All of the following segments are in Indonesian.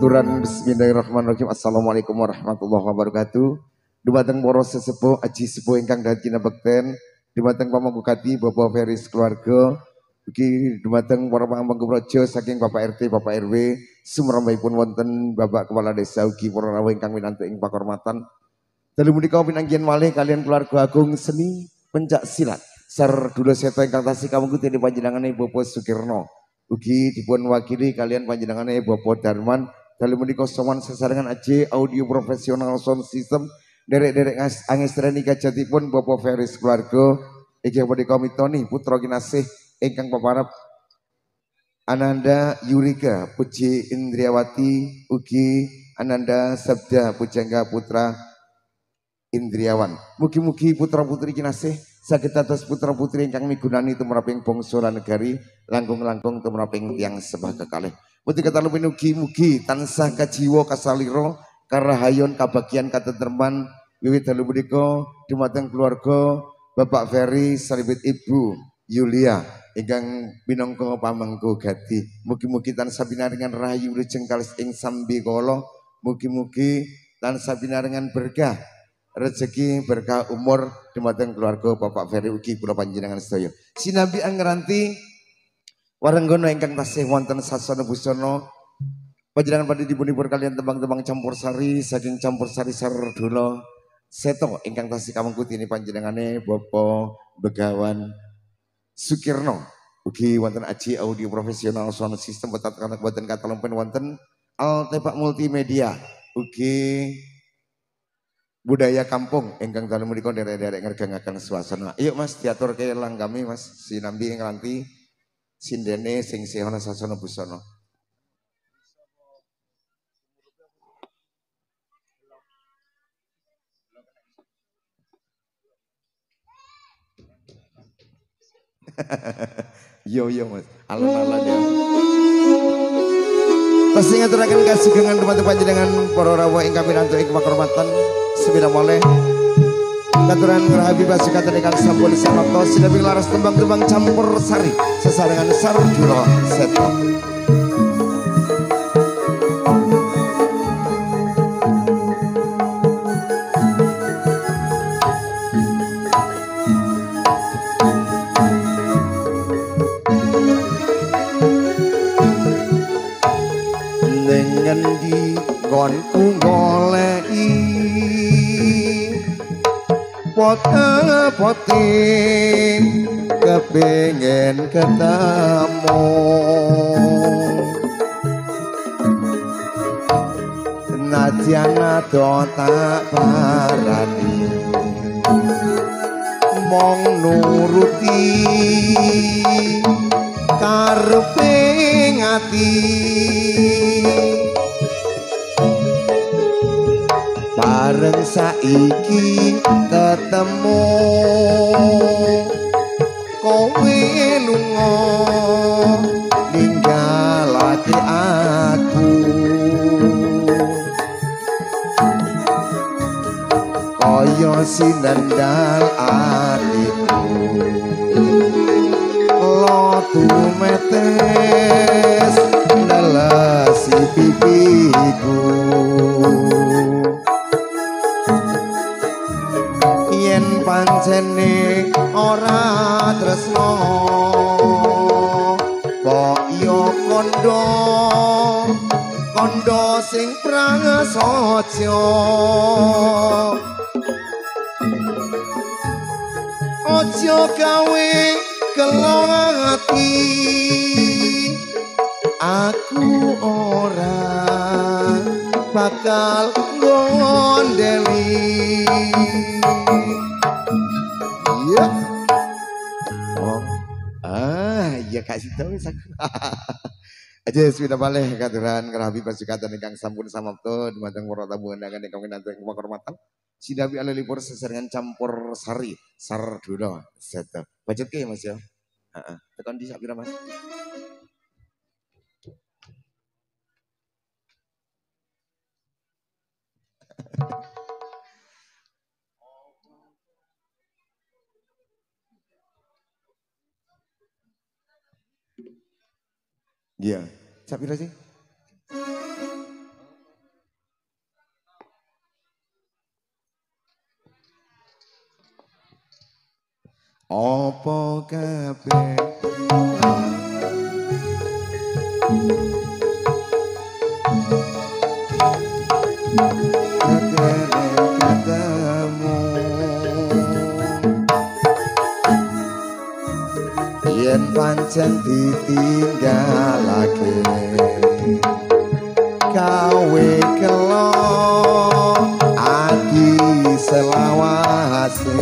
Turan bismillahirrahmanirrahim. Assalamualaikum warahmatullahi wabarakatuh. Dumateng para sesepuh aji sepuh ingkang dhateng kinabekten, dumateng pamangku kadi Bapak Feris keluarga, ugi dumateng para pamangku praja saking Bapak RT, Bapak RW, sumrambahipun wonten Bapak Kepala Desa ugi para rawuh ingkang winantu ing pakurmatan. Dalu menika pinanggihan malih kalian keluarga agung seni pencak silat. Sar dulu seto ingkang tasih kawungku dening panjenengane Bapak Sukirno. Ugi dipun wakili kalian panjenengane Bapak Darman. Dalu menika sowan sesarengan aji audio profesional sound system derek-derek angestreni kajatipun Bapak Feris keluarga. Inggih punika mitoni putra kinasih ingkang peparap Ananda Yurika Puji Indriawati ugi Ananda Sabda Pujangga Putra Indriawan. Mugi-mugi putra-putri kinasih saged dados putra-putri ingkang migunani tumraping bangsa lan negari, langkung-langkung tumraping tiyang sembah kekalih. Mugi ketalupin mugi-mugi tansah kajiwa kasalira karahayon kabagyan katentreman wiwit dalu punika dumateng keluarga Bapak Ferry salibet Ibu Yulia ingkang minangka pamangku gati. Mugi-mugi tansah pinaringan rahayu wilujeng kalis ing sambikala. Mugi-mugi tansah pinaringan berkah rezeki berkah umur dumateng keluarga Bapak Ferry ugi kula panjenengan sedaya. Sinambi angranti warenggono ingkang tasih wonten sasana busana panjenengan padhe dipunipun kalian tembang-tembang campur sari saking campur sari Sardula Seto ingkang tasih kamangkuti ini panjenengane Bapak Begawan Sukirno. Ugi wonten aji audio profesional sound system boten katalempun wonten Altepak Multimedia ugi budaya kampung ingkang dalu menika derek-derek ngergengaken suasana. Ayo Mas diaturke langgami Mas sinambi ngranti sindene sing sehana sasana busana. Yo Mas, alon-alon ya. Pasti ngaturaken kasugengan dumateng panjenengan para rawuh ingkang pinantu ing pakurmatan sepira moleh. Katuran ngerahabi pasukatan ingkang sampun samapta sinambi laras tembang-tembang campur sari sesarengan Sardula Seto. Ngendi konku goleki pote-pote kepengin ketemu najan ado tak parani mong nuruti karepe ngati bareng saiki ketemu kowe lunga ninggalake aku kaya sinendal atiku lo tumetes nelesi pipiku yen pancene ora tresno kok yo kondo sing prasaja aja gawe kelong ati aku ora bakal ngondeli iya oh iya kasih tahu aja sudah balik katuran kerabi pasukatan ingkang sampun samapta dumateng para tamu undangan ingkang winantu ing pakurmatan sinabi alilipur sesarengan campur sari Sardula Seto. Budgetke Mas ya. Heeh. Tekan di sak pira Mas? Iya. Sak pira sih? Opo kabeh ketemu yen pancen ditinggalake gawe kelo adi selawase.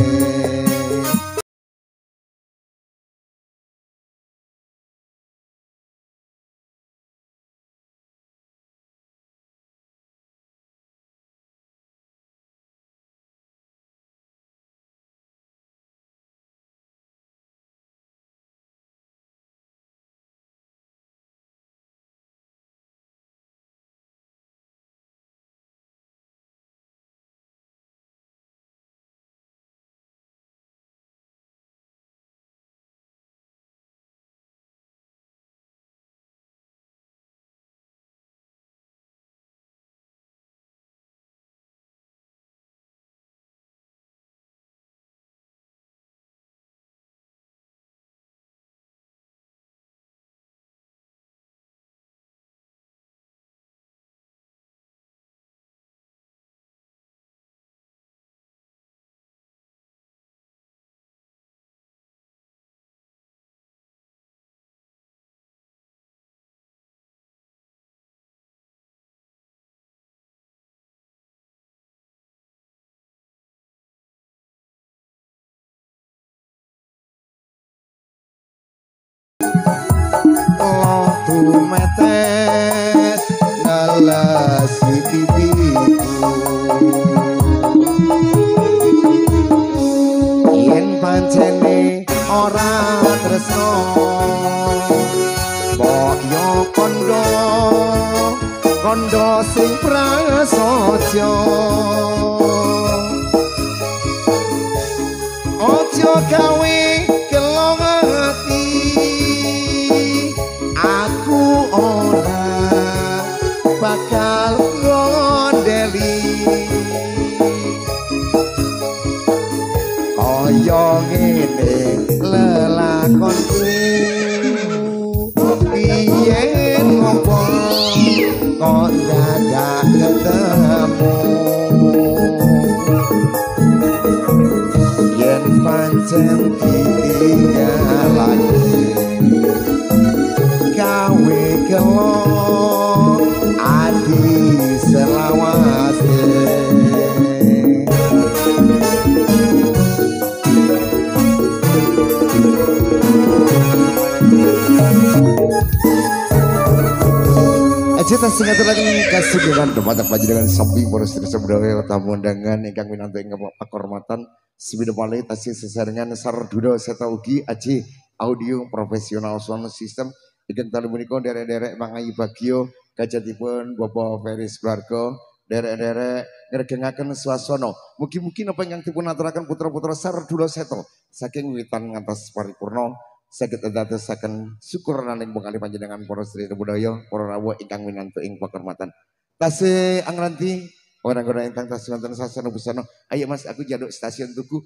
Metes ngelasi pipiku yen pancene ora tresno mbok yo kondo sing prasaja ojo gawe kelong ati aku ora bakal ngondeli kaya ngene lelakonku piye ngopo kok dadak ketemu yen pancen ditinggalake gawe kelo adi selawase. Acita sing aturaken kasugengan dumateng panjenengan sami para sedherek sedherek tamu undangan ingkang winantu ing pakurmatan Sibidepale tasih sesarengan Sarduna Seta ugi aji audio profesional sound system ingkang tali menika derek-derek mangayi bagyo kajatipun Bapak Ferry Sulargo derek-derek ngregengaken swasana mugi-mugi napa ingkang dipun aturaken putra-putra Sarduna Seta saking wiwitan ngantos paripurna saged dadosaken syukur naning bengkali panjenengan para sedherek budaya para rawuh ingkang winantu ing pakurmatan tasih angranti orang-orang ingkang tasih wonten sasana busana ayo Mas aku jaduk stasiun Tugu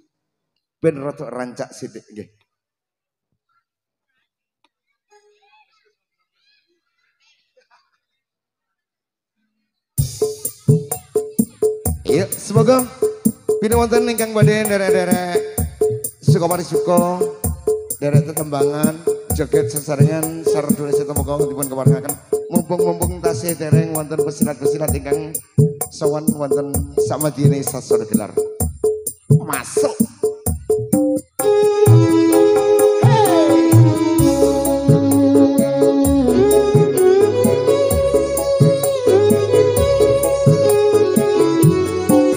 ben rada rancak sithik nggih. Iya, semoga pinawonten ingkang badhe derek-derek suka parisuka derek tetembangan joget sesarengan Sarduna Seta muga dipun keparengaken mumpung tasih dereng wonten pesilat-pesilat ingkang sowan wonten samadine sasana gelar masuk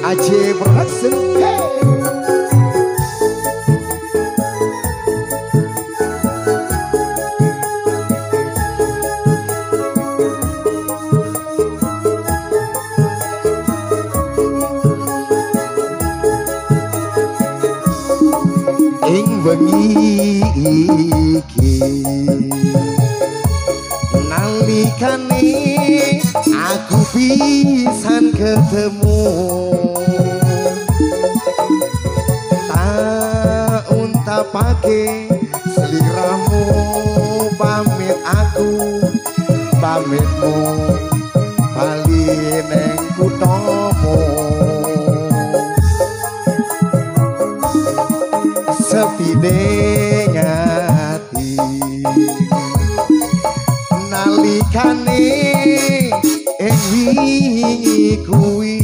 Aji Production ing wengi iki nalikane aku pisan ketemu tak untapake pake seliramu pamit aku pamitmu bali neng kuthamu sepine ngati nalikane ing wingi kuwi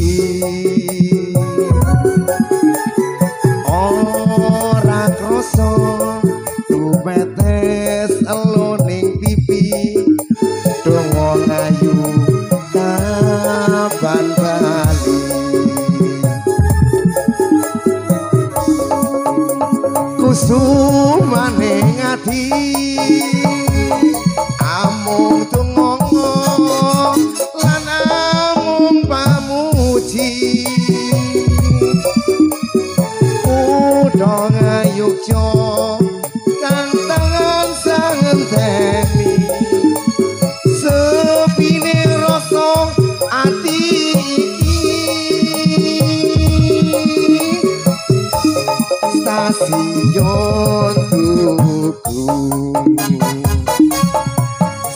ora krasa tumetes eloning pipi donga ngayu kapan bali kusumane ngati amung tungongo lan amung pamuji udah ngayuk jo kang tangan sangenteni sepine rasa ati iki stasiun tuku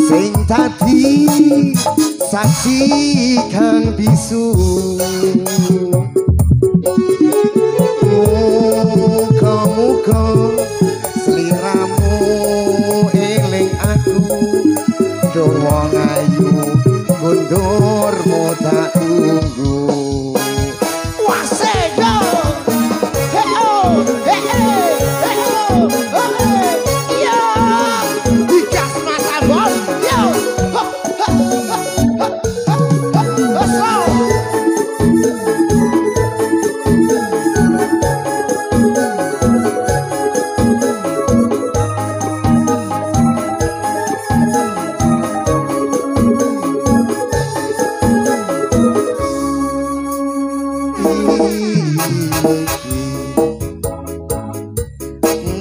sing tadi saksi kang bisu muga-muga sliramu eling aku dawa ngayu mundurmu tak tunggu wasego heo yo digas masa bol yo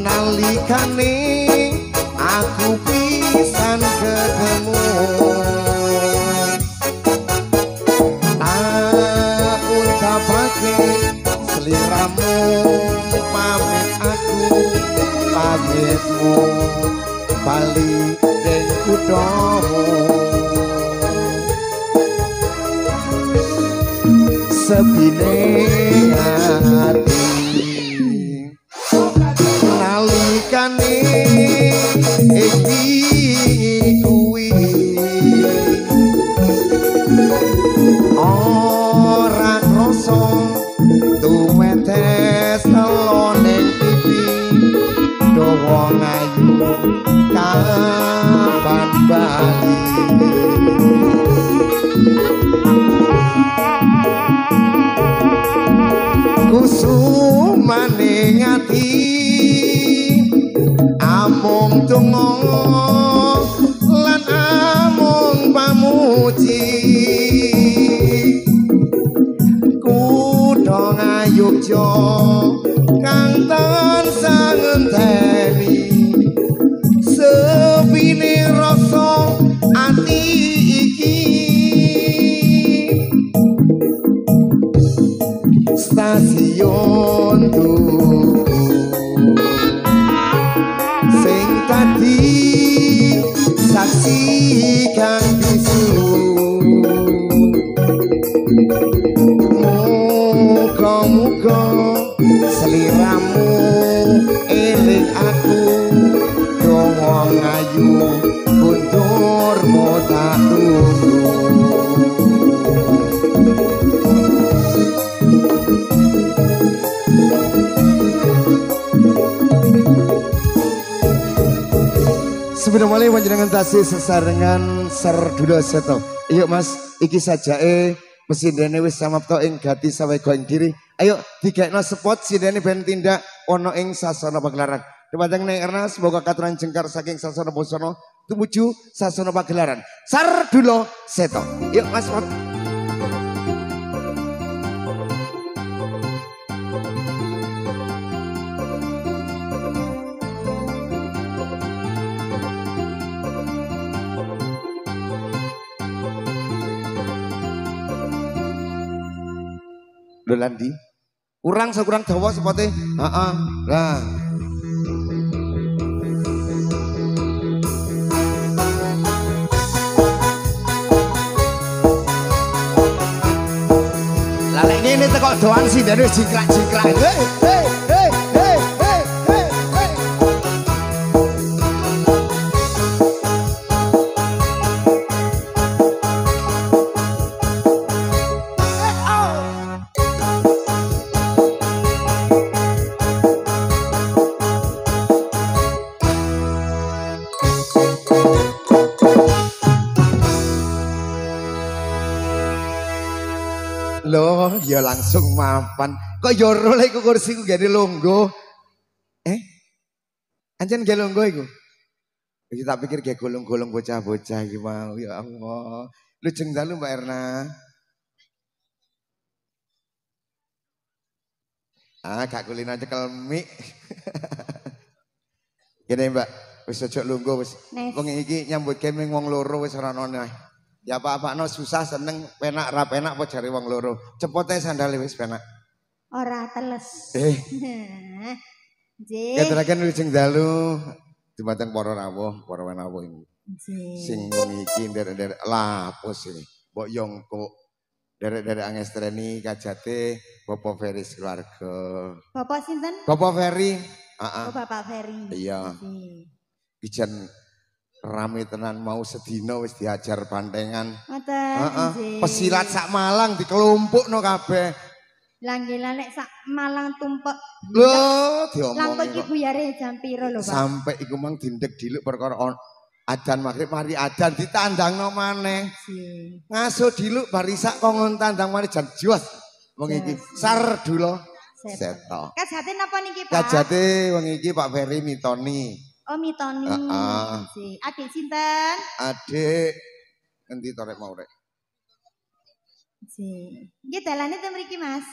nalikane aku pisan ketemu tak ucapake seliramu pamit aku pamitmu bali ing kuthamu sepine ati nalikane iki kuwi ora krasa tumetes eloning pipi dawa ngayu kapan bali kusumane ngati amung tungongo lan amung pamuji kudu ngayuk jo kang tansah ngenteni sepine rasa ati iki stasiun tuku sing tadi saksi kang bisu muga-muga seliramu eling aku donga ngayu kunturmu tak tunggu sebelum mulai panjenengan tasih sesarengan Serdula Seto. Ayo Mas, iki sajae pesindene wis samapta ing gati sawega ing diri. Ayo digekno spot sindene ben tindak ana ing sasana pagelaran. Dumateng Neng Erna semoga katuran jengkar saking sasana busana tumuju sasana pagelaran. Serdula Seto. Yuk Mas spot. Lho Landi, kurang sekurang dawa sepote. Lah. doan sih dari jiklak-jiklak. Loh, ya langsung mapan. Kok yoro lek kursi ku gede longgo. Anjen gede longgo iku. Iki tak pikir gede golong-golong bocah-bocah iki mau. Ya Allah. Lujeng dalu Mbak Erna. Gak kulino cekel mik. Gini Mbak, wis ojo longgo wis. Wong iki nyambut gaming wong loro wis ora ono. Ya apa-apa no susah seneng penak ra penak apa jare wong loro. Cepote sandale wis penak. Ora teles. Nggih. Katuraken lujeng dalu dumateng para rawuh, para wanawuh iki. Sing wong iki nderek-nderek lapus iki. Mbok yongko derek-derek angestreni kajate Bapak Ferry keluarga. Bapak sinten? Bapak Ferry. Oh, Bapak Ferry. Iya. Ijen rame tenan mau sedina wis diajar bantengan. Ngoten. Pesilat sak Malang dikelompokno kabeh. Lah nggih nek sak Malang tumpek. Lho, diomongi. Lah kok iki buyare jam piro lho, Pak? Sampai iku mang dindek diluk perkara adzan maghrib mari adzan ditandangno maneh. Ngaso diluk barisak kongon tandang maneh jan juas. Wong iki sardula seto. Kajate napa niki, Pak? Kajate wong iki Pak Ferry mitoni. Oh mitoni. Adik sinten? Adik ngendi to rek mau rek? Nggih dalane ten mriki, Mas.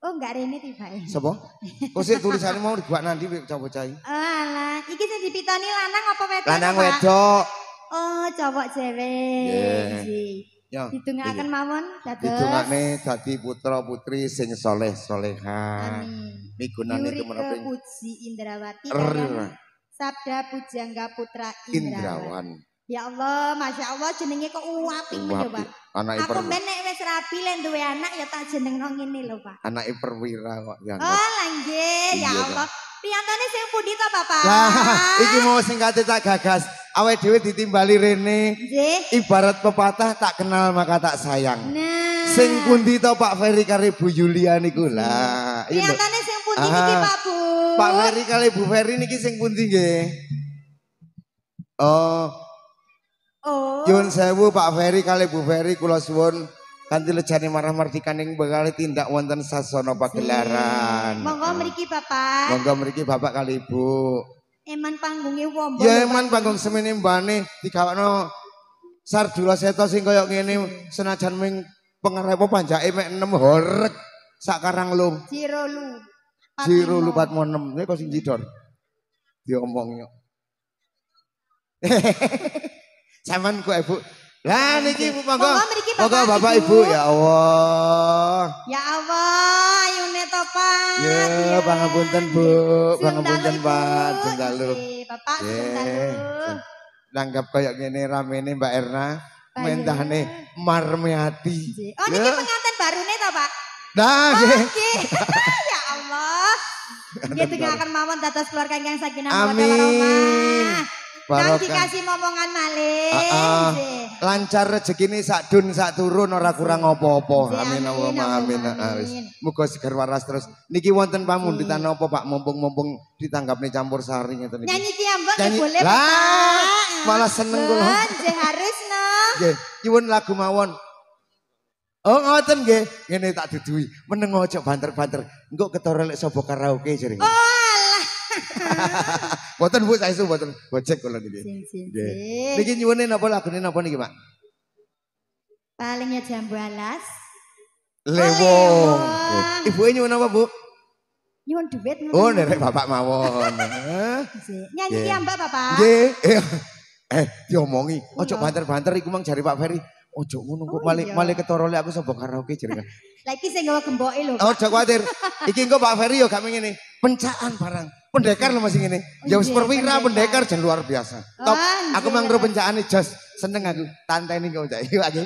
Oh enggak rene tibake. Sapa? Kok sik tulisane mau dibuat nanti bocah-bocah iki. Alah, iki sing dipitoni lanang apa wedok? Lanang wedok. Oh, cowok cewek. Ya. Didongaaken mawon dados. Didongakne dadi putra putri sing saleh salehah. Amin. Migunani tumrap Puji Indrawati Sabda Pujangga Putra Indrawan. Ya Allah, Masya Allah jenenge kok apik lho, Pak. Aku ben nek wis rabi lan duwe anak ya tak jenengno ngene lho, Pak. Anake perwira kok ya. Oh, lah nggih, ya Allah. Piyantane sing pundi to, Bapak? Lah, iki mau sing kate tak gagas. Awake dhewe ditimbali rene. Nggih. Ibarat pepatah tak kenal maka tak sayang. Nah. Sing pundi to Pak Ferry karo Bu Yulia niku lah. Piyantane sing pundi niki, Pak Bu? Pak Ferry kali Bu Ferry niki sing pundi nggih? Oh. Nyuwun sewu Pak Ferry kali Bu Ferry kula suwun kanthi lejane marah mardikaning bekali tindak wonten sasana pagelaran. Monggo mriki Bapak. Monggo mriki Bapak kali Ibu. Eman panggunge wombo. Ya eman panggung semene mbane digawakno sardula seto sing kaya ngene senajan ming pengarepo panjake mek 6 horeg sakarang lum. Jiro lu 46. Nek kok sing jidor. Diomong yo. Saman kok Ibu. Lah niki Ibu monggo. Monggo Bapak Ibu ya Allah. Ya Allah, ayune to Pak. Ya pangapunten Bu, pangapunten Pak, jendalu. Bapak jendalu. Nanggap kayak ngene ramene Mbak Erna, mentahne Marmiati. Oh niki pengantin barune to Pak? Nah, nggih. Ya Allah. Nggih dengaken mawon dados keluarga ingkang sakinah mawaddah warahmah. Nang dikasih momongan malih. Lancar rezekine sak dun sak turun ora kurang apa-apa. Amin Allahumma amin. Muga seger waras terus. Niki wonten pamunditan apa Pak mumpung ditanggapne campur sari ngeten iki. Nyanyi ki ambek boleh Pak. Malah seneng kula. Nggih harusno. Nggih, nyuwun lagu mawon. Oh ngoten nggih, ngene tak duduhi. Meneng ojo banter-banter. Engko ketara lek sapa karaoke jering. Oh alah. Boten Bu saestu boten. Gojek kula niki. Nggih. Niki nyuwune napa lagune napa niki, Pak? Paling ya jambu alas. Lewo. Ibuke nyuwun apa, Bu? Nyuwun duit. Oh, nderek Bapak mawon. Nyanyi ki ambak Bapak. Nggih. Diomongi, ojo banter-banter iku mang jari Pak Ferry. Ojo ngono kok malih ketara lek aku sapa karaoke jenengan. Lah iki sing gawa gemboke lho. Ojo kuwatir. Iki engko Pak Ferry yo gak ngene. Pencaan barang. Pendekar lho masih ngene. Ya wis perwira pendekar jan luar biasa. Top. Aku mang ngro pencaane jos. Seneng aku. Tanteni kok cak. Yuk aku.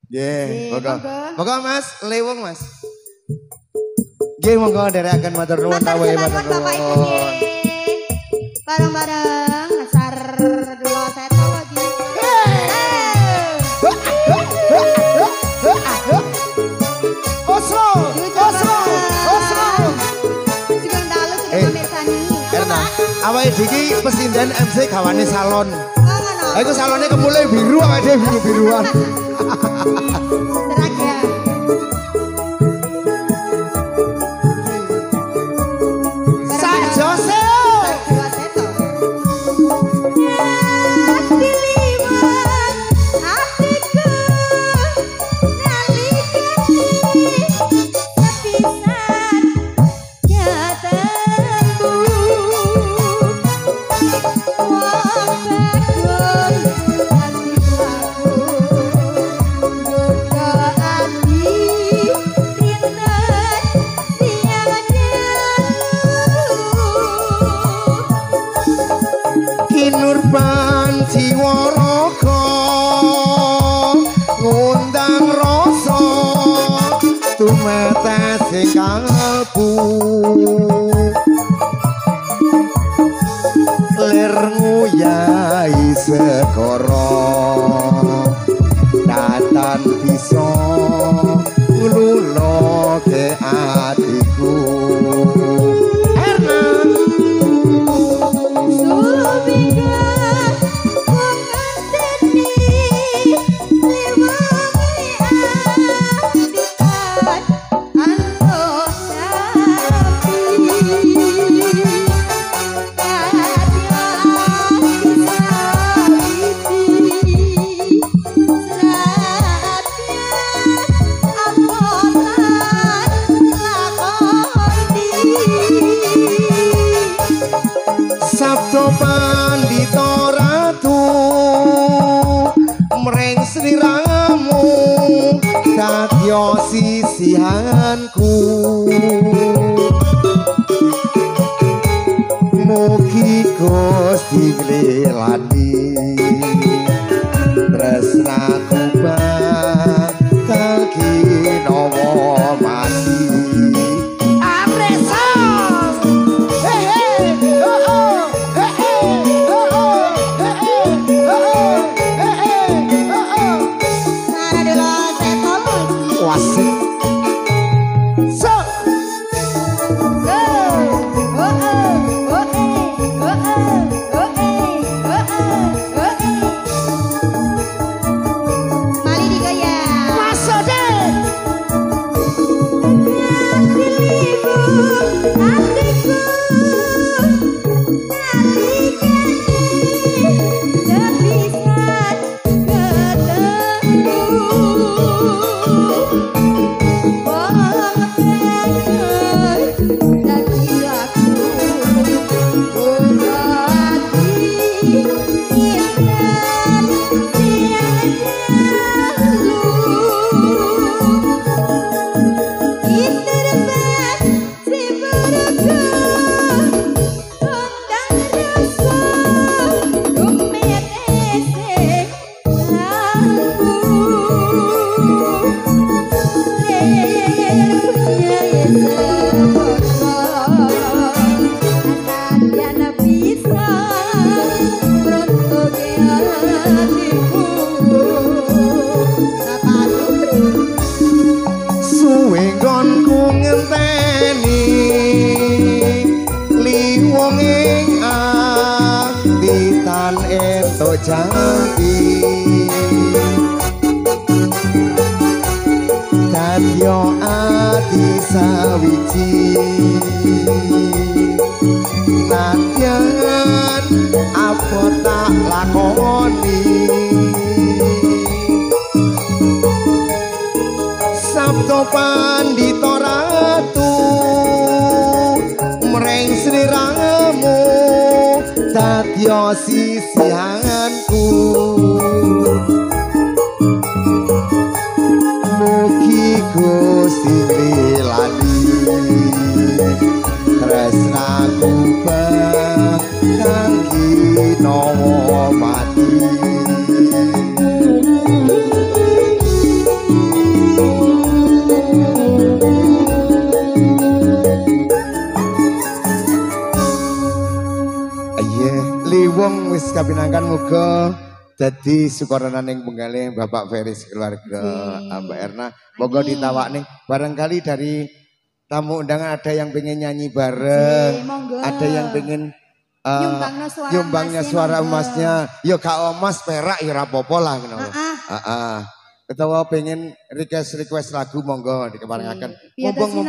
Nggih, monggo Mas, lewung Mas. Nggih, monggo nderekaken matur nuwun tawe matur nuwun. Bareng-bareng asar dulu seto lagi. Osro. Sing dalu sing mirsani. Erna, awake iki pesindan MC gawane salon. Oh ngono. Ha iku salone kemule biru awake dhewe biru-biruan. Terak ya. Sak jose. Nurban Jiwaraka ngundang rasa tumetes ing kalbu lir nguyahi segara datan bisa ngluloke atiku Sabdo Pandita Ratu mreng sliramu dadya sisihanku mugi Gusti nglelani tresnaku bakal kinawa mati. Jati dadya ati sawiji nadyan apa tak lakoni Sabdo Pandita Ratu mreng sliramu dadya sisihanku mugi Gusti nglelani tresnaku bakal kinawa mati. kapinangkan muga dadi syukuran ning penggale Bapak Feris keluarga Mbak Erna. Moga ditawakne barangkali dari tamu undangan ada yang pengen nyanyi bareng, ada yang pengen nyumbangnya suara emasnya. Yo gak emas perak ya ora apa-apa lah ngono. Ketawa pengen request lagu monggo dikeparingaken. Mumpung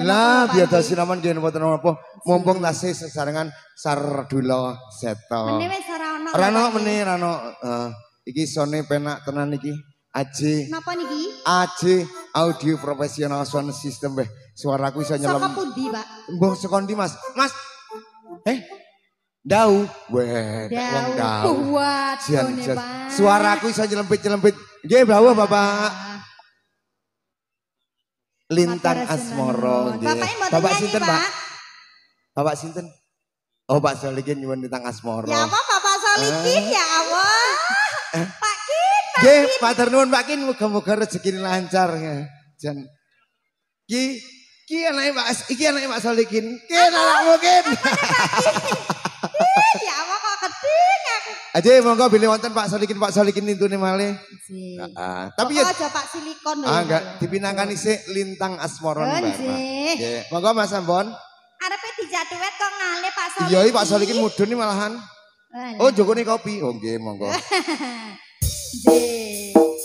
lah biada sinaman nggih mboten apa. Mumpung tasih sesarengan Sardula Seto. Meneh wis ora ono. Ora ono. Iki sone penak tenan iki. AJ. Napa niki? AJ Audio Professional Sound System weh. Suaraku iso nyelem. Saka pundi, Pak? Mbah saka ndi, Mas? Mas. Dau. Weh, wong dau. Kuat Pak. Suaraku iso nyelempit-nyelempit. Nggih, bawah Bapak. Lintang Asmoro nggih. Bapak sinten, Pak? Bapak sinten? Oh, Pak Solikin nyuwun Lintang Asmoro. Ya apa Bapak Solikin ya Allah. Pak Kin. Nggih, matur nuwun Pak Kin, muga-muga rezekine lancar ya. Jan iki anake Pak Solikin. Ki anak mungkin. Ya Allah kok keting aku. Aja monggo bilih wonten Pak Solikin nintune malih. Tapi ya aja Pak Silikon lho. Enggak, dipinangkan isih Lintang Asmoro Mbak. Nggih. Monggo Mas Ambon. Arepe dijak duet kok ngale Pak Solikin. Iya, Pak Solikin mudhun malahan. Oh, jokone kopi. Oh, nggih, monggo. Nggih.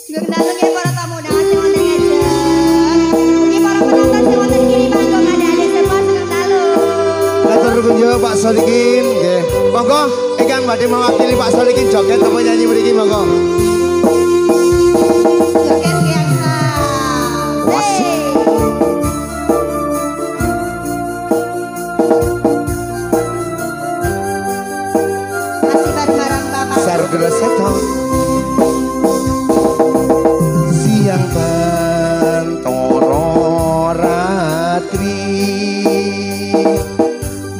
Sugeng dalu nggih para tamu undangan sing wonten ngajeng. Mugi para penonton sing wonten kiri mangga ada semua sugeng dalu. Matur nuwun Pak Solikin, nggih. Monggo ingkang badhe mewakili Pak Solikin joget apa nyanyi mriki monggo. Joget yang sah. Masih bareng Bapak Sardula Seto. Siang bantoro ratri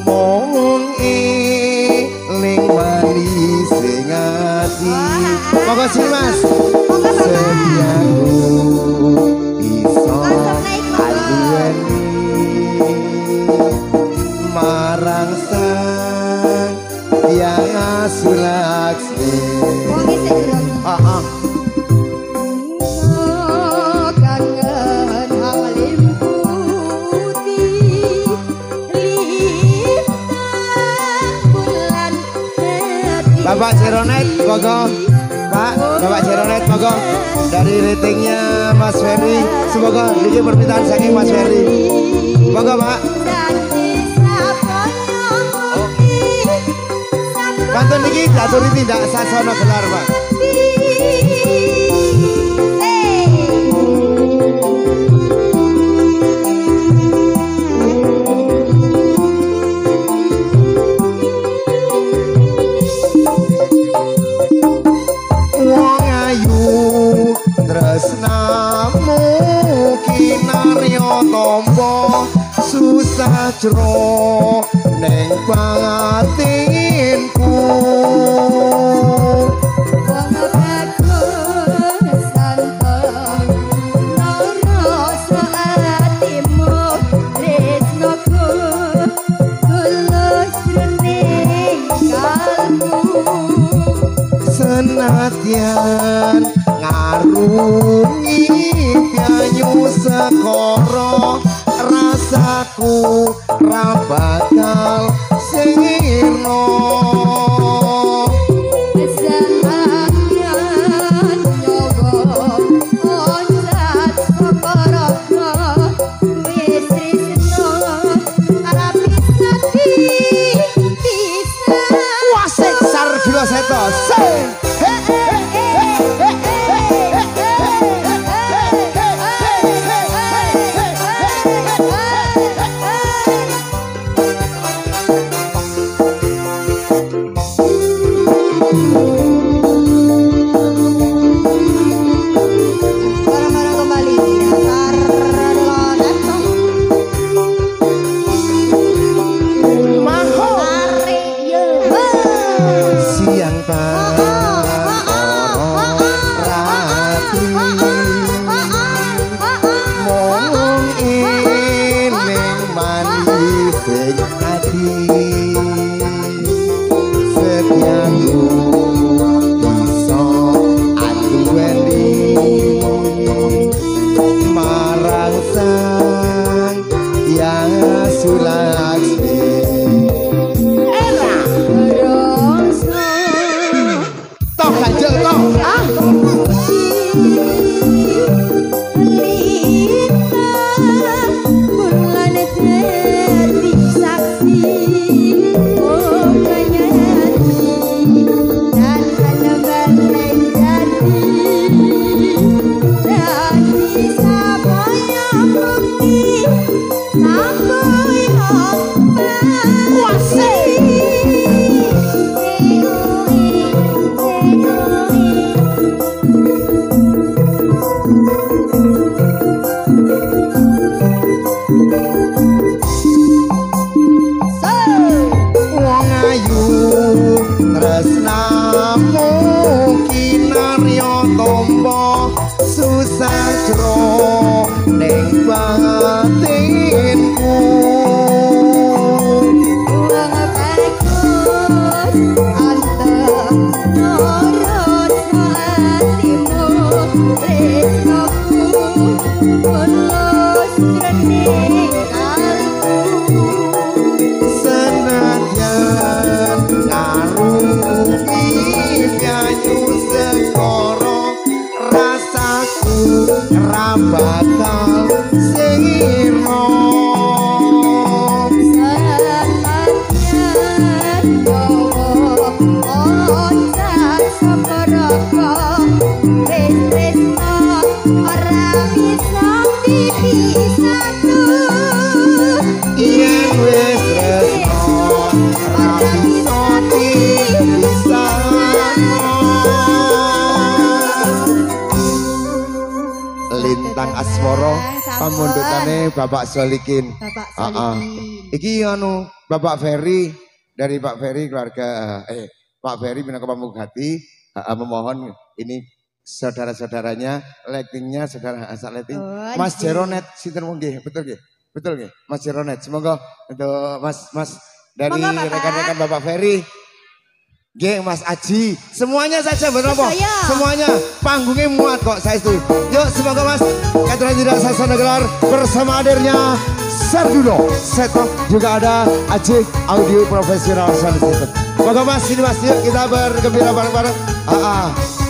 mong eling wali sing ati. Monggo sini Mas. Setiaku iso alueni marang sang yang asulaksmi. Bapak Jeronet, monggo. Pak, Bapak Jeronet, monggo. Dari ratingnya Mas Ferry, semoga ini permintaan saking Mas Ferry. Monggo, Pak. Kantun niki daturi tidak sasono gelar, Pak. Tresnamu kinarya tampa susah jro ning batinku wong bagus santang nara atimu tresnaku tulus jroning kalbu senadyan ngarungi piayu sekoro rasaku ra bakal sirna senadyan nyoba oncat sekorono wis tresna ora bisa wasik Sardula Seto wajro ning batinku senadyan ngarungi nyanyu segoro rasaku bakal sirmo senadyan bawa oncat seberapa tresno ora bisa dipisah yen wis tresno ora bisa dipisah. Lintang Asmoro pamundutane Bapak Solikin. Bapak Solikin. Iki anu Bapak Ferry dari Pak Ferry keluarga Pak Ferry minangka pamugati memohon ini saudara-saudaranya lettingnya saudara asal letting Mas Jeronet sinten nggih betul nggih betul nggih Mas Jeronet semoga untuk Mas dari rekan-rekan Bapak Ferry nggih Mas Aji semuanya saja betul apa semuanya panggungnya muat kok saya itu yuk semoga Mas Katedral Tidak Sasana gelar bersama hadirnya Sarduno Seto juga ada Aji audio profesional sound system. Semoga Mas ini Mas yuk kita bergembira bareng-bareng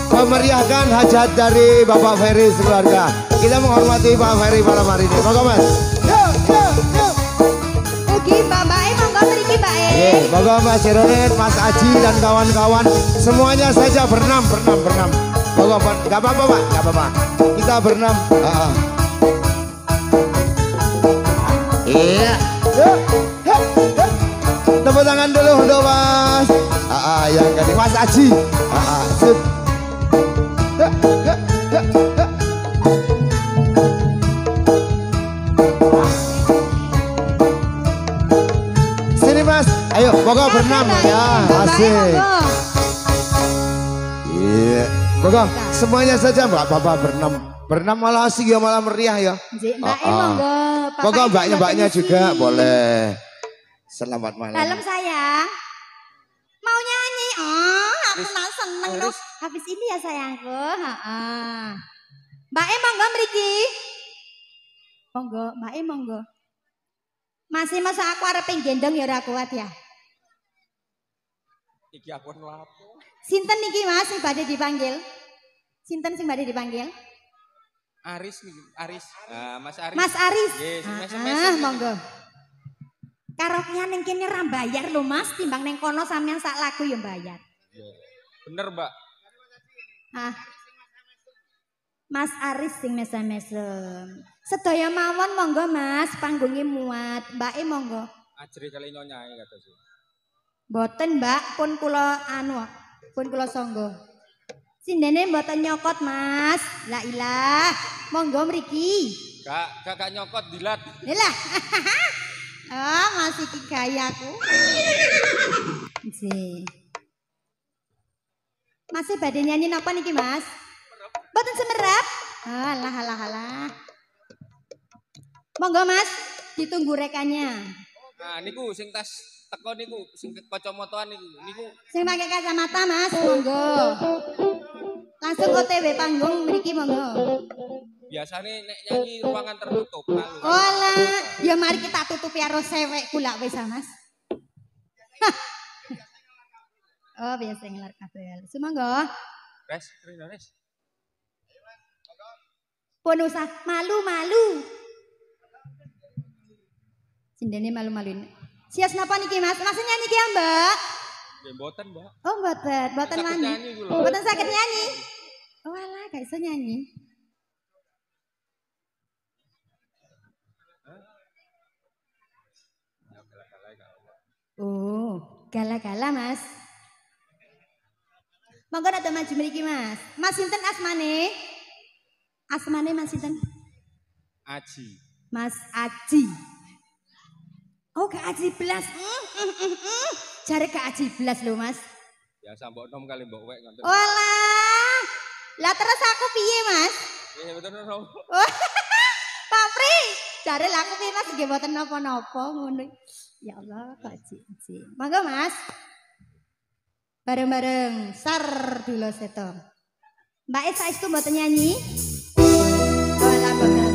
memeriahkan hajat dari Bapak Ferry sekeluarga. Kita menghormati Pak Ferry malam hari ini. Moga Mas. Yuk. Ugi Mbak Bae, monggo mriki Mbak E. Moga Mas Jeronet, Mas Aji dan kawan-kawan semuanya saja berenam. Moga enggak apa-apa Pak, enggak apa-apa. Kita berenam. Iya. Tepuk tangan dulu untuk Mas. Yang kedua Mas Aji. Sip. Sini Mas, ayo moga berenam ya, asik. Iya, moga semuanya saja Mbak Bapak berenam malah asik ya malah meriah ya. Moga mbaknya juga boleh. Selamat malam. Dalam sayang, mau nyanyi? Aku nak seneng loh. Habis ini ya sayangku. Mbak E monggo mriki. Monggo, Mbak E monggo. Masih masa aku arep gendong ya ora kuat ya. Iki aku lapo. Sinten niki Mas sing badhe dipanggil? Sinten sing badhe dipanggil? Aris niki, Aris. Mas Aris. Mas Aris. Yes, monggo. Karaokean ning kene ra bayar lho Mas, timbang ning kono sampean sak lagu ya bayar. Bener, Mbak. Mas Aris sing mesem-mesem. Sedaya mawon monggo Mas, panggungnya muat. Mbak E monggo. Ajri kali nyonyae kata sih. Mboten Mbak, pun kula songgo. Sindene mboten nyokot Mas. La ilah. Monggo mriki. Gak nyokot dilat. Lah. Masih ki gayaku. Nggih. Masih badhe nyanyi napa niki Mas? Mboten semerap. Alah. Monggo Mas, ditunggu rekannya. Nah, niku sing tas teko niku, sing kacamataan niku. Sing pakai kacamata Mas, monggo. Langsung OTW panggung mriki monggo. Biasane nek nyanyi ruangan tertutup lalu. Olah, ya mari kita tutupi karo sewek kula wis Mas. Oh, biasa ngelar kabel. Semonggo. Res. Pun usah malu-malu. Sindene malu-maluin. Sias napa niki Mas? Mas nyanyi ki Mbak? Nggih mboten, Mbak. Oh, mboten nyanyi. Mboten saged nyanyi. Oh alah, gak iso nyanyi. Oh, gala-gala Mas. Monggo rada maju mriki Mas. Mas sinten asmane? Asmane Mas sinten? Aji. Mas Aji. Oh, Kak Aji Blas. Jare Kak Aji Blas lho Mas. Biasa mbok nom kali mbok wek ngoten. Walah. Lah terus aku piye Mas? Iya betul nopo. Pak Pri, jare laku piye Mas nggih mboten napa-napa ngono. Ya Allah, kok cici. Monggo Mas. Bareng-bareng sar dulu seto. Mbak Esa itu mboten nyanyi. Wala boten.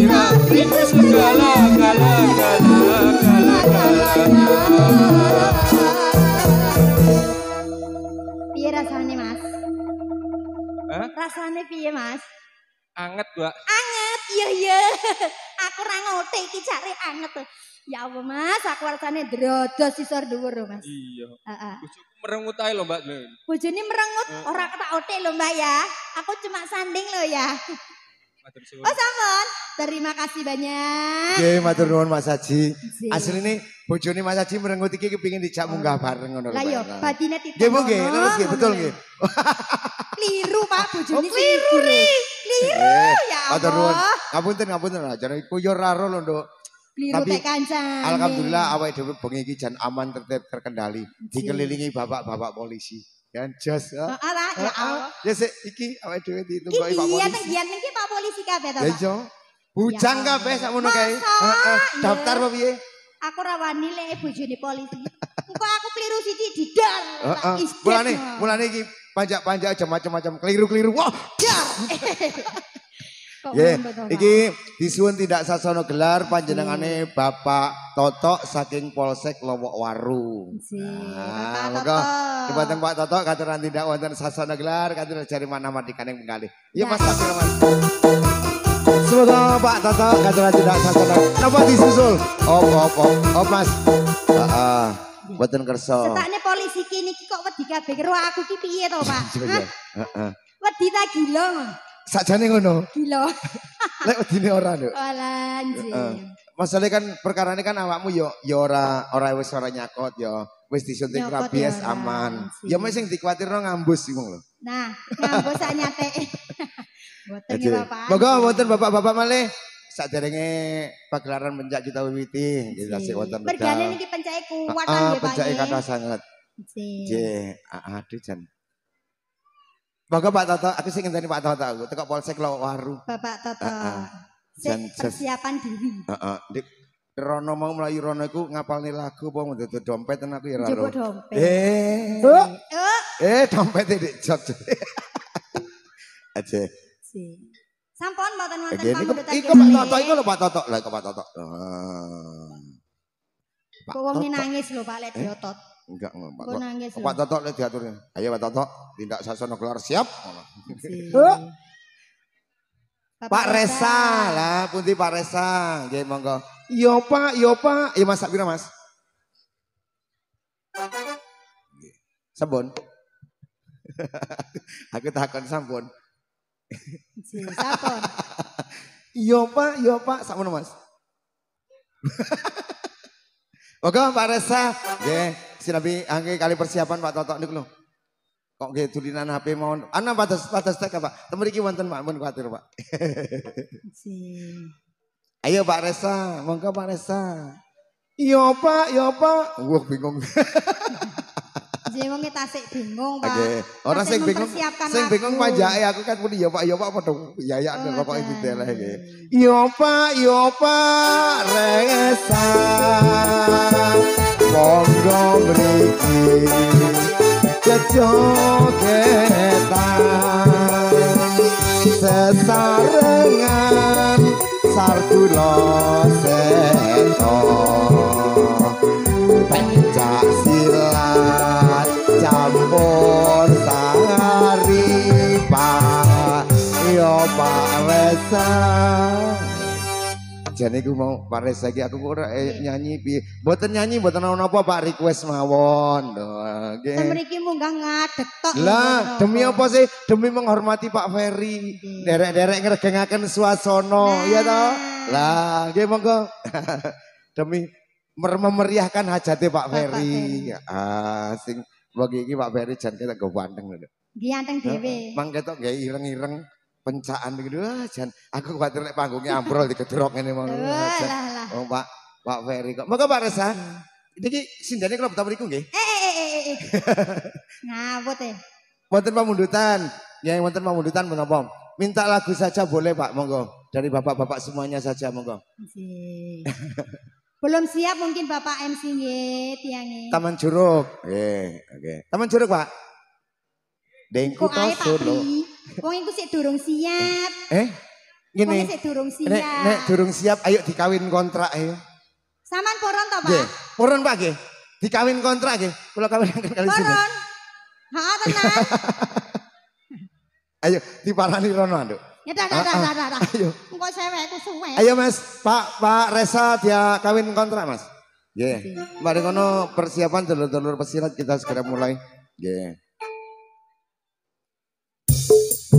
Piye rasane, Mas? Rasane piye, Mas? Anget, Mbak. Anget, iya. Aku ra ngote iki jare anget. Ya Allah, Mas, aku rasane drodos sisor dhuwur, Mas. Iya. Heeh. Bojoku merengut ae lho, Mbak. Bojone merengut, ora tak ote lho, Mbak ya. Aku cuma sanding lho ya. Oh sampun, terima kasih banyak. Nggih, matur nuwun Mas Haji. Asline bojone Mas Haji merengut iki kepengin dijak munggah bareng ngono lho. Lah yo, batine titik. Nggih, nggih, leres nggih, betul nggih. Kliru Pak, bojone kliru. Ya Allah. Ngapunten jare iku yo raro lho, Nduk. Kliru tek kancane. Alhamdulillah awake dhewe bengi iki jan aman terkendali, dikelilingi bapak-bapak polisi. Kan jos. Ya Allah. Ya sik iki awake dhewe ditunggoki Pak Polisi. Iya, tenggian iki Pak Polisi kabeh to, Pak. Ya iya. Bujang kabeh sakmono kae. Heeh. Daftar apa piye? Aku ra wani lek bojone polisi. Engko aku kliru siji didar. Heeh. Mulane iki panjak-panjak aja macam-macam keliru-keliru. Wah, dar. Nggih, iki disuwun tidak sasono gelar panjenengane Bapak Totok saking Polsek Lowokwaru. Nah, monggo dhumateng Pak Totok katuran tidak wonten sasono gelar katuran jari mana matikaning penggalih. Iya Mas Mas. Semoga Pak Totok katuran tidak sasono. Napa disusul? Op Mas. Heeh. Mboten kersa. Setakne polisi kini kok wedi kabeh karo aku ki piye to, Pak? Heeh. Wedi ta gila. Sakjane ngono. Gila. Lek wedine ora, Nduk. Walah anjir. Masalahnya kan perkarane kan awakmu yo ora wis ora nyakot yo. Wis disuntik rabies aman. Ya mesti sing dikuwatirno ngambus iku lho. Nah, ngambus sak nyateke. Mboten ya Bapak. Moga wonten bapak-bapak malih saderenge pagelaran pencak kita wiwiti nggih tasih wonten medal. Mergane niki pencake kuat kan nggih Pak. Pencake kathah sanget. Nggih, aduh jan. Moga Pak Toto, aku sing ngenteni Pak Toto aku teko Polsek Lowokwaru. Bapak Toto. Persiapan diri. Heeh, Dik Rono mau mlayu Rono iku ngapalne lagu apa ndudu dompet ten aku ya ora. Coba dompet. Dompet Dik jog. Aja. Sampun mboten wonten pamundutan. Iku Pak Toto iku lho Pak Toto. Lah iku Pak Toto. Kok wong nangis lho Pak lek diotot. Enggak Pak Toto lek diatur. Ayo Pak Toto, tindak sasono keluar siap. Pak Resa lah, pundi Pak Resa, nggih monggo. Iya Pak. Iya Mas sak pira Mas? Sampun. Aku takon sampun. Sampun. Iya Pak, sakmono Mas. Oke Pak Resa, nggih sinabi angge kali persiapan Pak Toto niku lho. Kok nggih dulinan HP mawon. Ana pados tek Pak. Temriki wonten Pak, mun kuwatir Pak. Ayo Pak Resa, monggo Pak Resa. Iya Pak. Wah bingung. Wonge tasik bingung Pak. Oke, ora sing bingung panjake aku kan muni ya Pak padha yayak pokoke diteleh nggih. Iya Pak Resa. Monggo mriki kejogetan sesarengan sarkula seto pencak silat campur sari Pak yo Pak Resa. Jane iku mau Pak Resa iki aku ora nyanyi piye. Mboten nyanyi mboten ana apa Pak request mawon. Nggih. Mriki munggah ngadeg tok. Lah, demi apa sih? Demi menghormati Pak Ferry. Derek-derek ngregengaken swasana, ya toh? Lah, nggih monggo. Demi memeriahkan hajate Pak Ferry. Sing wong iki Pak Ferry jan ketok go wanteng lho. Nggih anteng dhewe. Mang ketok nggih ireng-ireng. Pencaan begitu jan aku khawatir nek panggungnya ambrol digedrok ngene mau. Oh Pak Ferry kok. Monggo Pak Resa. Niki sindane kula betah mriku nggih. Ngawut e. Wonten pamundutan. Ya wonten pamundutan menapa? Minta lagu saja boleh Pak, monggo. Dari bapak-bapak semuanya saja monggo. Belum siap mungkin Bapak MC nggih tiange. Taman Juruk. Oke. Taman Juruk Pak. Dengku to Solo. Wong iku sik durung siap. Gini. Durung siap. Nek durung siap ayo dikawin kontrak ya. Saman poron to, Pak? Nggih. Purun Pak nggih. Dikawin kontrak nggih. Kula kawin kali sini. Poron. Heeh, tenan. Ayo diparani rono, Nduk. Ya dah. Ayo. Engko cewekku suwe. Ayo Mas, Pak Resa dia kawin kontrak Mas. Nggih. Mari kono persiapan dulur-dulur pesilat kita segera mulai. Nggih.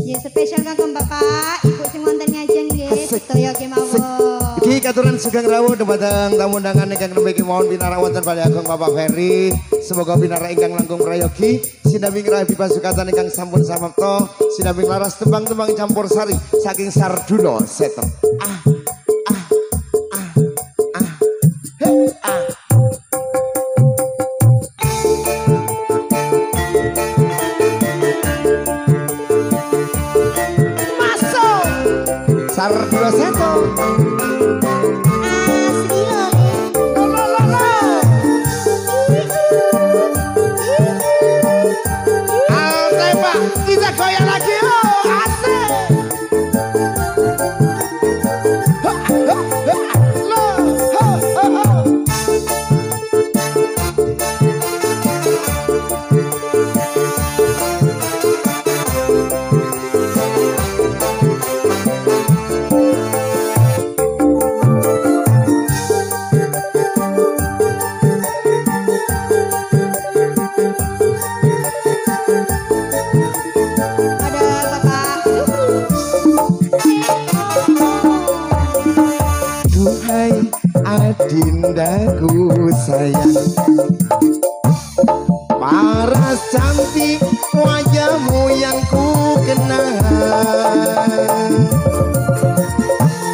Ya spesial kanggo Bapak, Ibu sing wonten ngajeng nggih, sedaya kemawon. Iki katuran sugeng rawuh dumateng tamu undangan ingkang nembe kemawon pinara wonten Balai Agung Bapak Ferry. Semoga pinara ingkang langkung prayogi, sinambi rabi pasukatan ingkang sampun samapta, sinambi laras tembang-tembang campur sari saking Sarduno Setem. Sarduno Setem. Kita goyang lagi, asik. Dindaku sayang, paras cantik wajahmu yang ku kenal,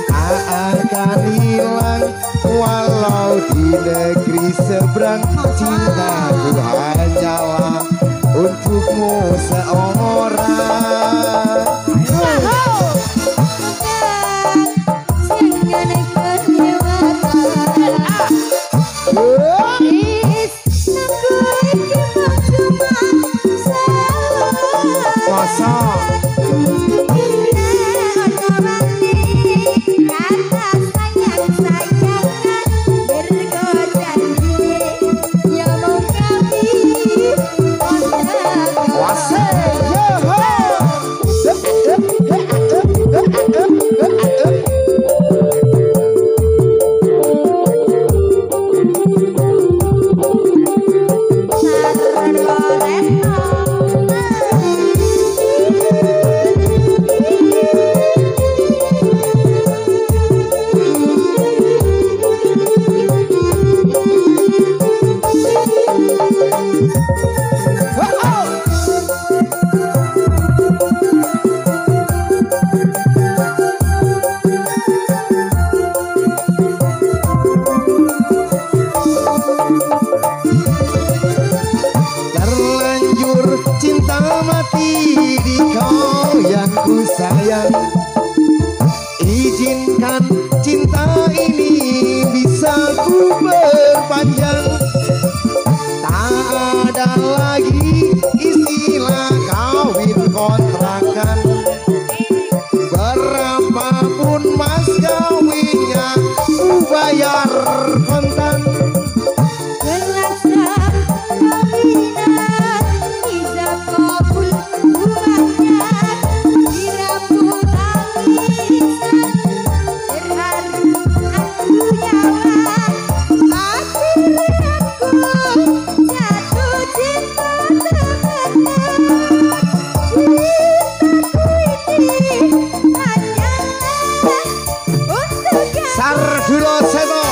tak akan hilang walau di negeri seberang. Cintaku hanyalah untukmu seorang. Sayang, izinkan cinta ini bisa ku berpanjang. Tak ada lagi istilah kawin kontrakan. Berapapun mas kawinnya ku bayar kontan. Sarduno Setem.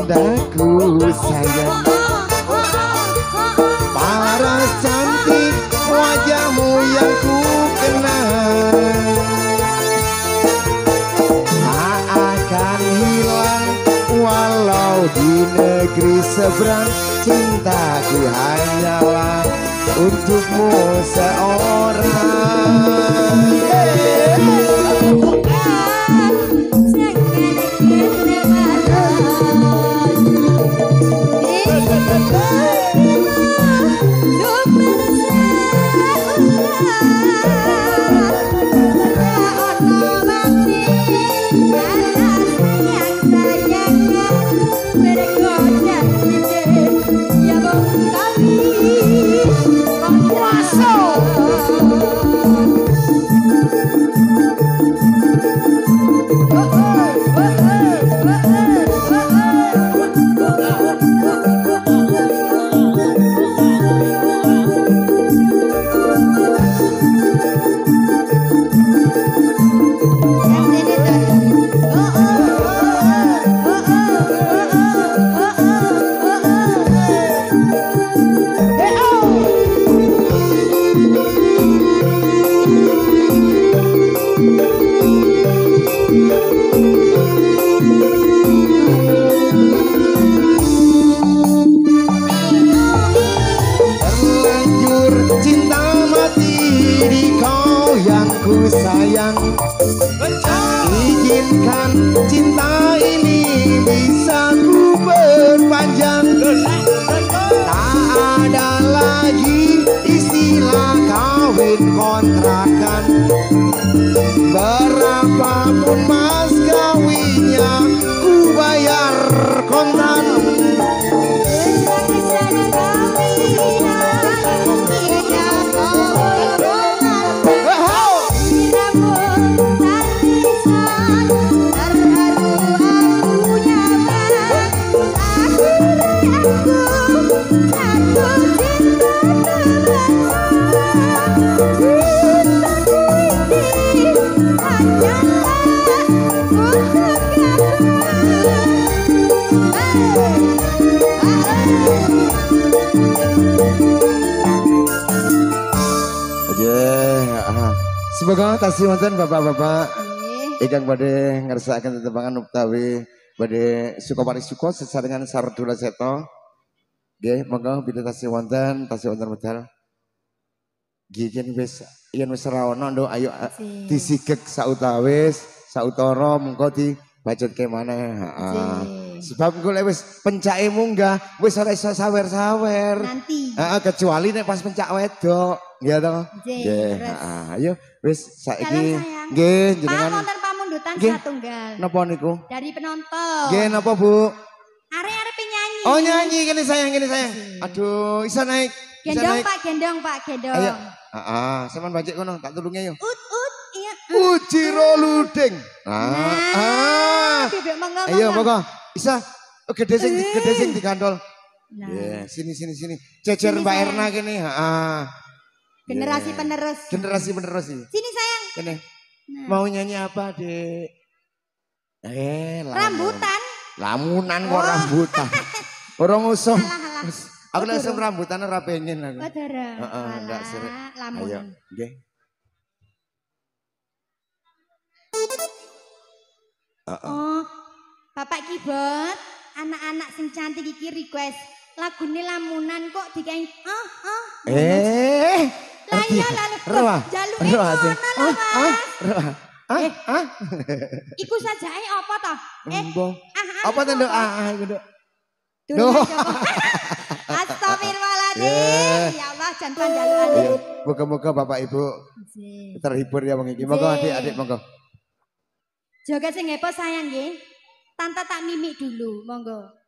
tandaku sayang. Paras cantik wajahmu yang ku kenal, tak akan hilang walau di negeri seberang. Cintaku hanyalah untukmu seorang. Sayang, izinkan cinta ini bisa ku berpanjang. Tak ada lagi istilah kawin kontrakan. Berapapun mas kawinnya ku bayar kontan. Semoga tasih wonten bapak-bapak ingkang badhe ngersakaken tetembangan utawi badhe suka parisuka sesarengan sardula seto. Nggih, monggo bilih tasih wonten medal. Nggih yen wis ora ana nduk ayo disigek sautawis sautara mengko dibacutke maneh. Heeh. Sebab engko lek wis pencake munggah wis ora iso sawer-sawer. Nanti. Heeh, kecuali nek pas pencak wedok. Nggih to? Nggih, heeh. Ayo wis saiki nggih jenengan. Pak wonten pamundutan satunggal. Napa niku? Dari penonton. Nggih napa Bu? Arek-arek penyanyi. Oh nyanyi kene sayang. Aduh, isa naik. Gendong Pak, gendong Pak, gendong. Ayo. Heeh, sampean bajik kono tak tulungi ayo. Iya. Ujiro luding. Bebek monggo. Ayo monggo. Isa gede sing digandol. Nah. Sini. Jejer Mbak Erna kene, heeh. Generasi penerus. Sih. Sini sayang. Kene. Mau nyanyi apa, Dek? Rambutan. Lamunan kok rambutan. Orang usum. Aku langsung rambutan ora pengen aku. Heeh, ndak sirek. Ayo, nggih. Oh, Bapak Kibot, anak-anak sing cantik iki request lagune lamunan kok dikai lah iya lalu jaluke ngono lho Mas. Iku sajae apa toh? Apa to nduk iku nduk? Astagfirullahaladzim. Ya Allah jangan jalukan. Moga-moga Bapak Ibu terhibur ya wong iki. Monggo adik-adik monggo. Joget sing heboh sayang nggih. Tante tak mimik dulu, monggo.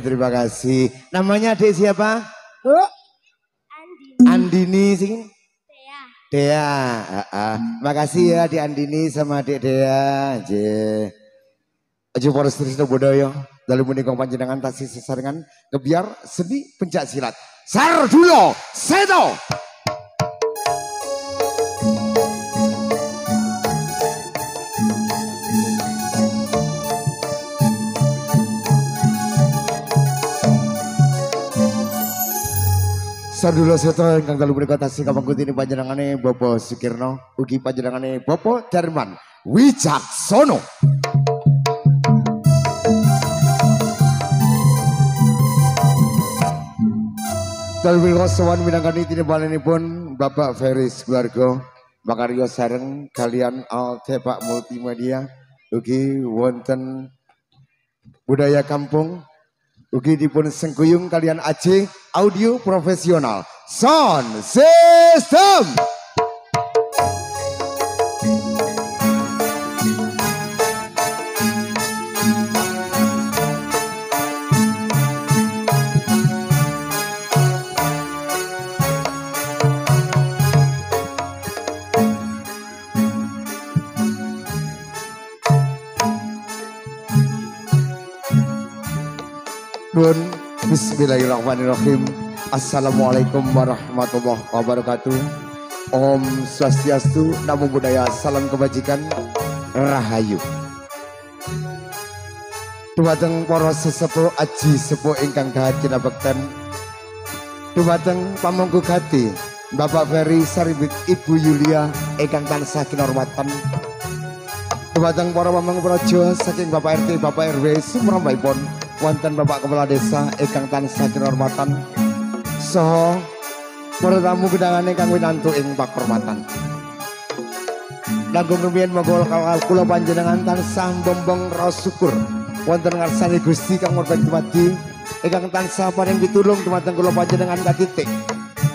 Terima kasih. Namanya adik siapa? Andini sing? Dea. Makasih ya adik Andini sama adik Dea. Aja poros Trisno Bodoyo. Dalam menikah panjenengan tasih sesarengan kebiar seni pencak silat. Sardulo Seto. Sardulo Seto ingkang dalu menika tasih kapangkutini panjenengane Bapak Sukirno ugi panjenengane Bapak Darman Wicaksono. Dalu menika sowan minangkani tinimbalanipun Bapak Feris keluarga makarya sareng kalian Altepak Multimedia ugi wonten budaya kampung. Ugi dipun sengkuyung kalian Aceh Audio Profesional Sound System. Bismillahirrahmanirrahim. Assalamualaikum warahmatullahi wabarakatuh. Om Swastiastu, Namo Buddhaya, salam kebajikan, rahayu. Dumateng para sesepuh aji sepuh ingkang dahat kinabekten. Dumateng pamangku gati Bapak Ferry Saribit Ibu Yulia ingkang tansah kinurmatan. Dumateng para pamangku praja saking Bapak RT Bapak RW sumrambahipun wonten Bapak Kepala Desa ingkang tansah kinurmatan saha para tamu gedangane kang winantu ing pakurmatan. Langkung rumiyin monggo kula panjenengan tansah bombong raos syukur wonten ngarsane Gusti kang murben dumadi ingkang tansah paring pitulung dumateng kula panjenengan katitik.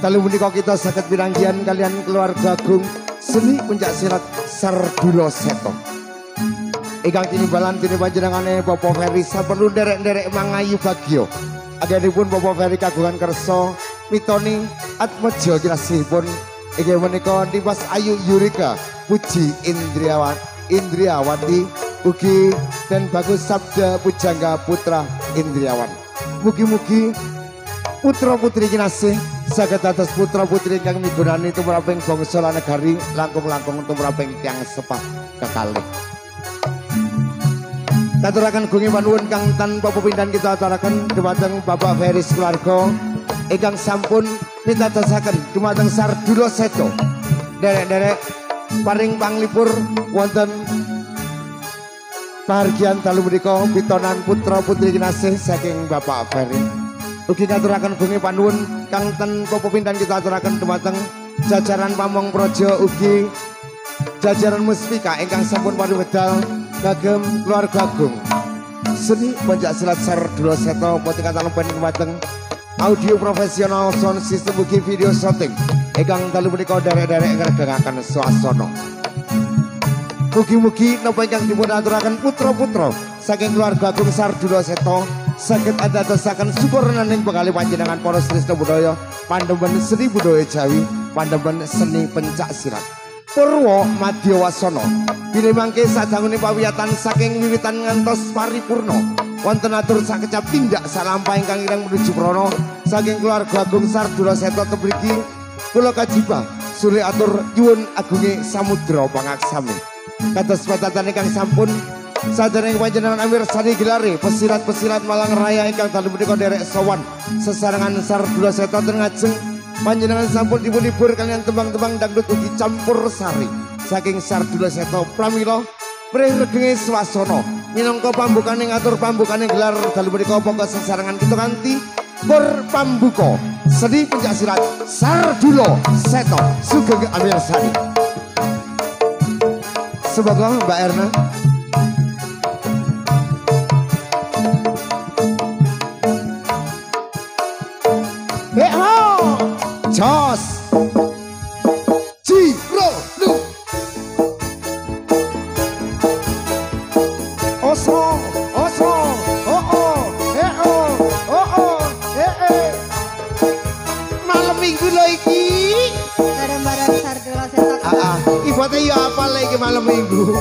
Dalu menika kita saged piranggian kalian keluarga agung seni pencak silat Sardulo Seto. Ingkang tinimbalan panjenengane Bapak Ferry saperlu nderek-nderek mangayu bagya. Agenipun Bapak Ferry kagungan kersa mitoni atmeja kirasihipun inggih menika Dimas Ayu Yurika Puji Indriawati ugi dan Bagus Sabda Pujangga Putra Indriawan. Mugi-mugi putra putri kinasih saged dados putra putri ingkang migunani tumraping bangsa lan negari langkung-langkung tumraping tiyang sepah kekalih. Katuraken gungi panuwun kang tanpa pepindhan kita aturaken dumateng Bapak Feris keluarga ingkang sampun pitadosaken dumateng Sardula Seto. Derek-derek paring panglipur wonten pahargyan dalu menika pitonan putra putri kinasih saking Bapak Ferry. Ugi ngaturaken bengi panuwun kang ten pepindhan kita aturaken dumateng jajaran Pamong Praja ugi jajaran muspika ingkang sampun pariwedal kagem keluarga agung seni pencak silat Sardula Seto putri kata lempen dumateng audio profesional sound system ugi video shooting ingkang dalu menika derek-derek ngregangaken swasana. Mugi-mugi napa ingkang dipun aturaken putra-putra saking keluarga agung Sardula Seto saged andadosaken syukurnaning bekali panjenengan para sresna budaya pandhemen seni budaya Jawi pandhemen seni pencak silat. Purwa Madya Wasana bilih mangke sadangunipun pawiyatan saking wiwitan ngantos paripurna wonten atur sakecap tindak salampah ingkang ireng menuju prana saking keluarga agung Sardula Seto tebriki kula kajibah sule atur nyuwun agunge samudra pangaksami kados petatan ingkang sampun sadereng panjenengan amirsani gelare pesilat-pesilat Malang Raya ingkang dalu menika derek sowan sesarengan Sardula Seto ten ngajeng panjenengan sampun dipun libur kalian tembang-tembang dangdut ugi campur sari saking Sardula Seto pramila prih regenge swasana minangka pambukane ngatur pambukane gelar dalu menika pokok sesarengan kita kanthi pur pambuka seni pencak silat Sardula Seto sugeng amirsani. Semoga Mbak Erna Jos Ciro Lu Oso Oso malam minggu lo iki bareng-bareng Sardula Seto. Ibaratnya ya apa lagi malam minggu.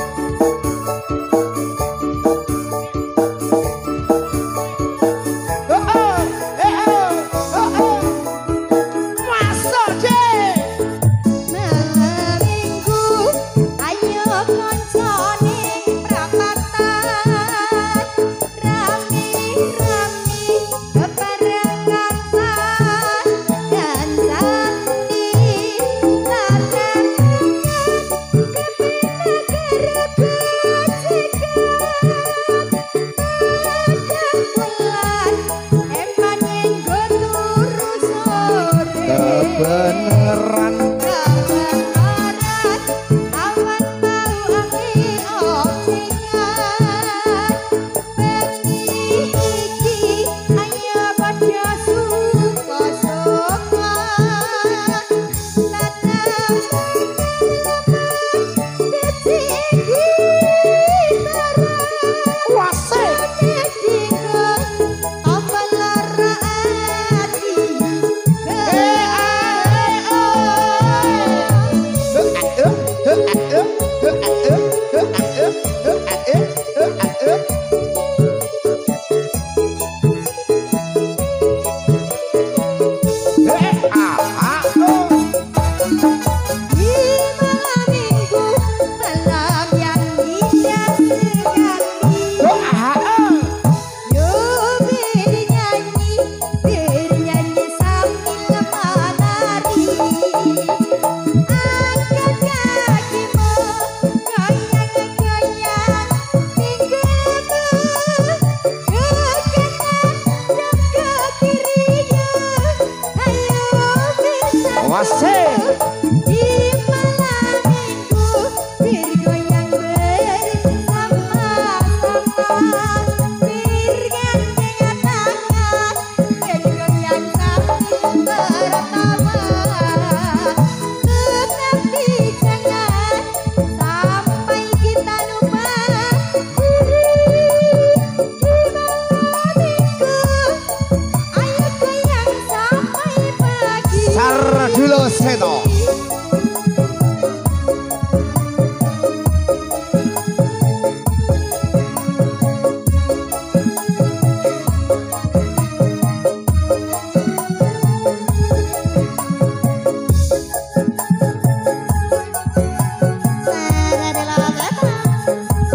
Sardula Seto.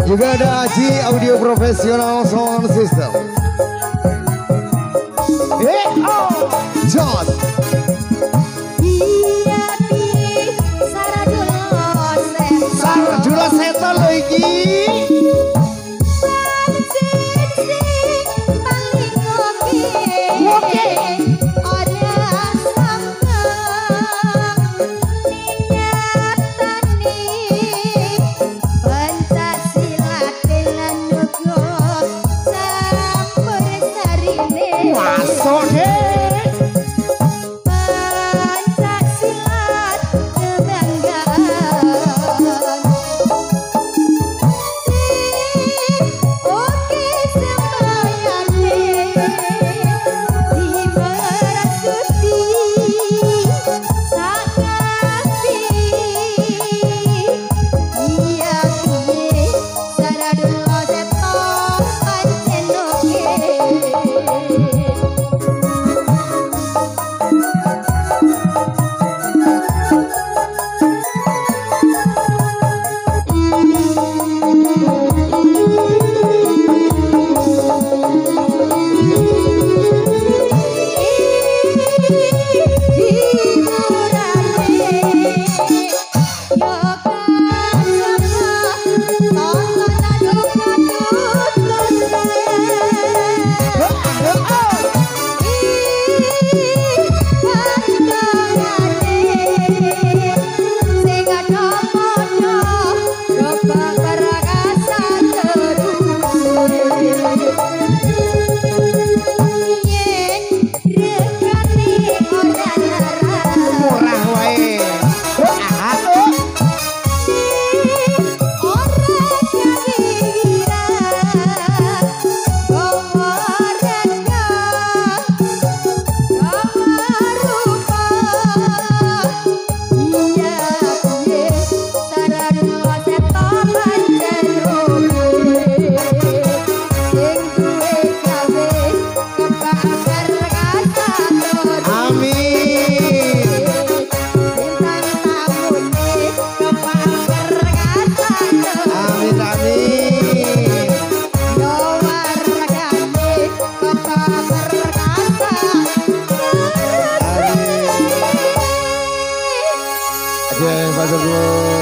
Juga ada Aji Audio Profesional Sound System. Jos matur suwun.